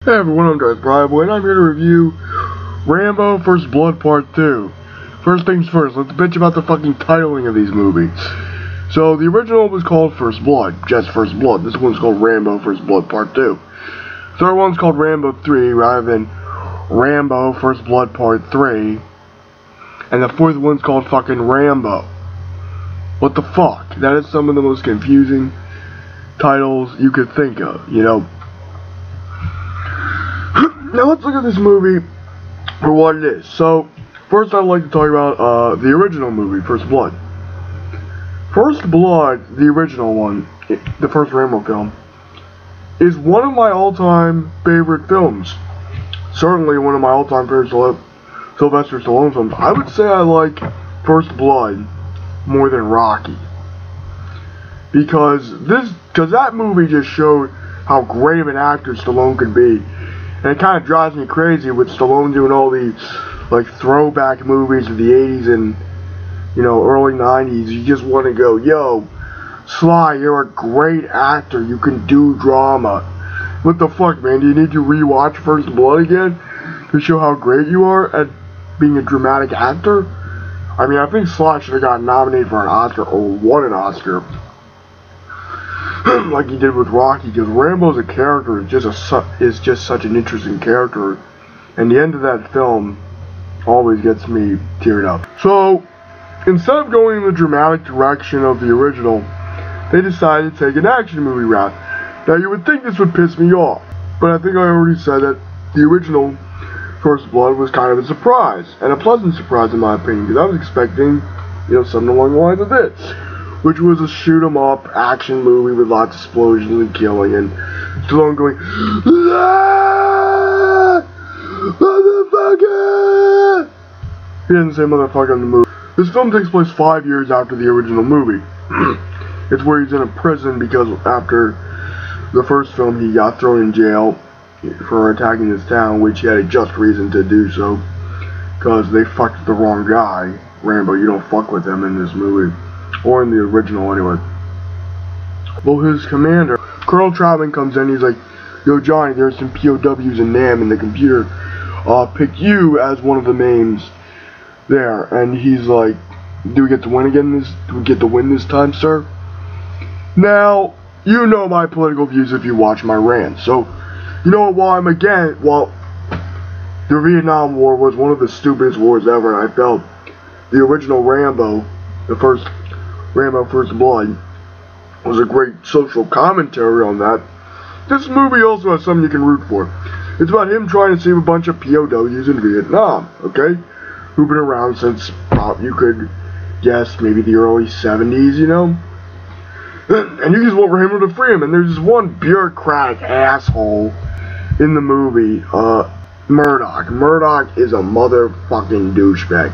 Hey everyone, I'm Rambo, and I'm here to review Rambo First Blood Part 2. First things first, let's bitch about the fucking titling of these movies. So, the original was called First Blood, just First Blood. This one's called Rambo First Blood Part 2. Third one's called Rambo 3, rather than Rambo First Blood Part 3. And the fourth one's called fucking Rambo. What the fuck? That is some of the most confusing titles you could think of, you know. Now let's look at this movie for what it is. So, first I'd like to talk about the original movie, First Blood. First Blood, the original one, the first Rambo film, is one of my all-time favorite films. Certainly one of my all-time favorite Sylvester Stallone films. I would say I like First Blood more than Rocky. Because that movie just showed how great of an actor Stallone could be. And it kind of drives me crazy with Stallone doing all these, like, throwback movies of the 80s and, you know, early 90s. You just want to go, yo, Sly, you're a great actor. You can do drama. What the fuck, man? Do you need to rewatch First Blood again to show how great you are at being a dramatic actor? I mean, I think Sly should have gotten nominated for an Oscar or won an Oscar. Like he did with Rocky, because Rambo as a character is just such an interesting character, and the end of that film always gets me teared up. So, instead of going in the dramatic direction of the original, they decided to take an action movie route. Now, you would think this would piss me off, but I think I already said that the original First Blood was kind of a surprise, and a pleasant surprise in my opinion, because I was expecting, you know, something along the lines of this, which was a shoot-'em-up action movie with lots of explosions and killing, and Stallone going, ah, motherfucker! He doesn't say motherfucker in the movie. This film takes place 5 years after the original movie. It's where he's in a prison because after the first film he got thrown in jail for attacking his town, which he had a just reason to do so, because they fucked the wrong guy. Rambo, you don't fuck with them in this movie. Or in the original, anyway. Well, his commander, Colonel Troutman, comes in. He's like, yo, Johnny, there's some POWs in Nam, and the computer picked you as one of the names there. And he's like, do we get to win again do we get to win this time, sir? Now, you know my political views if you watch my rant. So, you know, while the Vietnam War was one of the stupidest wars ever, and I felt the original Rambo, the first Rambo First Blood, was a great social commentary on that. This movie also has something you can root for. It's about him trying to save a bunch of POWs in Vietnam, okay? Who've been around since, you could guess, maybe the early 70s, you know? And you just want for him to free him, and there's this one bureaucratic asshole in the movie, Murdoch. Murdoch is a motherfucking douchebag.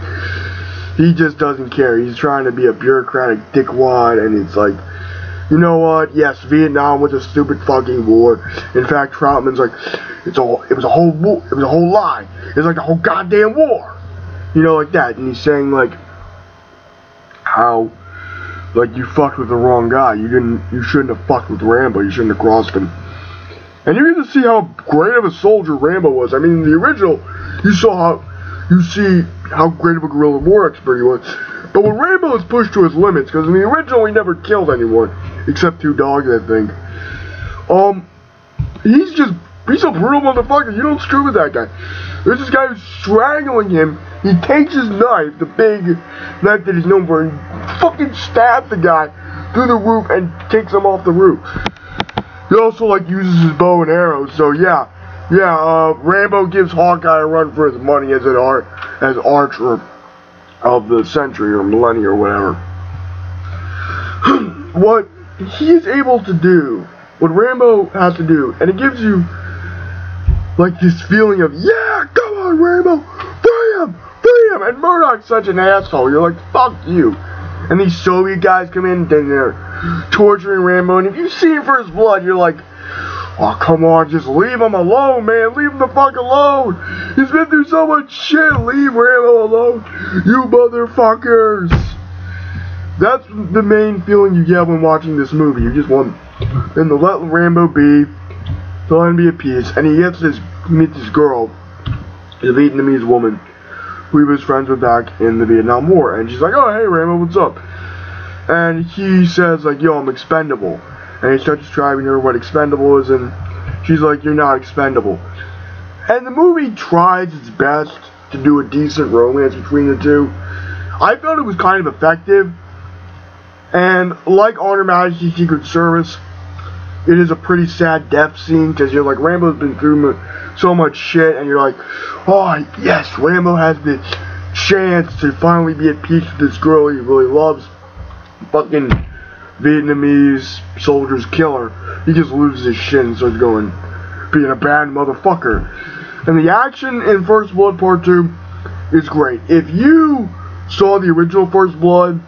He just doesn't care. He's trying to be a bureaucratic dickwad, and it's like, you know what? Yes, Vietnam was a stupid fucking war. In fact, Troutman's like, it was a whole lie. It's like a whole goddamn war. You know, like that. And he's saying like how like you fucked with the wrong guy. You shouldn't have fucked with Rambo. You shouldn't have crossed him. And you get to see how great of a soldier Rambo was. I mean, in the original, you see how great of a guerrilla war expert he was. But when Rambo is pushed to his limits, because in the original he never killed anyone, except 2 dogs, I think. He's a brutal motherfucker. You don't screw with that guy. There's this guy who's strangling him. He takes his knife, the big knife that he's known for, and fucking stabs the guy through the roof and takes him off the roof. He also, like, uses his bow and arrows, so yeah, Rambo gives Hawkeye a run for his money as archer of the century or millennia or whatever. What he's able to do, what Rambo has to do, and it gives you like this feeling of, yeah, come on Rambo, free him, and Murdoch's such an asshole, you're like, fuck you. And these Soviet guys come in and they're torturing Rambo, and if you see First Blood, you're like, oh, come on, just leave him alone, man. Leave him the fuck alone. He's been through so much shit. Leave Rambo alone, you motherfuckers. That's the main feeling you get when watching this movie. You just want them to let Rambo be, to let him be at peace, and he gets to meet this girl, the Vietnamese woman, who he was friends with back in the Vietnam War, and she's like, oh, hey, Rambo, what's up? And he says, like, yo, I'm expendable, and he starts describing her what expendable is, and she's like, you're not expendable. And the movie tries its best to do a decent romance between the two. I felt it was kind of effective, and like On Her Majesty's Secret Service, it is a pretty sad death scene, because you're like, Rambo's been through so much shit, and you're like, oh yes, Rambo has the chance to finally be at peace with this girl he really loves. Fucking Vietnamese soldier's killer. He just loses his shit and starts going, being a bad motherfucker. And the action in First Blood Part 2 is great. If you saw the original First Blood,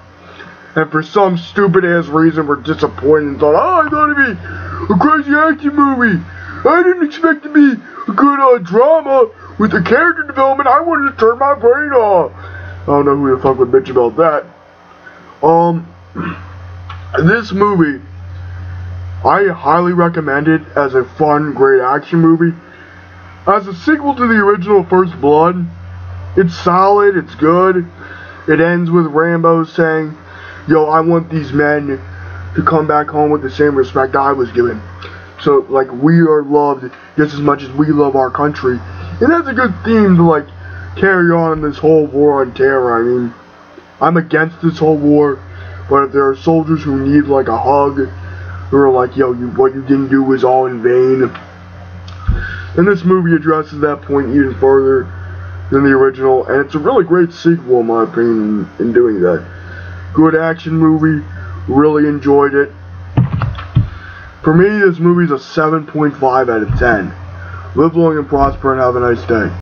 and for some stupid ass reason were disappointed and thought, oh, I thought it'd be a crazy action movie, I didn't expect it to be a good drama with the character development, I wanted to turn my brain off. I don't know who the fuck would bitch about that. This movie, I highly recommend it as a fun, great action movie. As a sequel to the original First Blood, it's solid, it's good. It ends with Rambo saying, yo, I want these men to come back home with the same respect I was given. So, like, we are loved just as much as we love our country. And that's a good theme to, like, carry on in this whole war on terror. I mean, I'm against this whole war, but if there are soldiers who need, like, a hug, who are like, yo, what you didn't do was all in vain. And this movie addresses that point even further than the original, and it's a really great sequel, in my opinion, in doing that. Good action movie, really enjoyed it. For me, this movie's a 7.5 out of 10. Live long and prosper and have a nice day.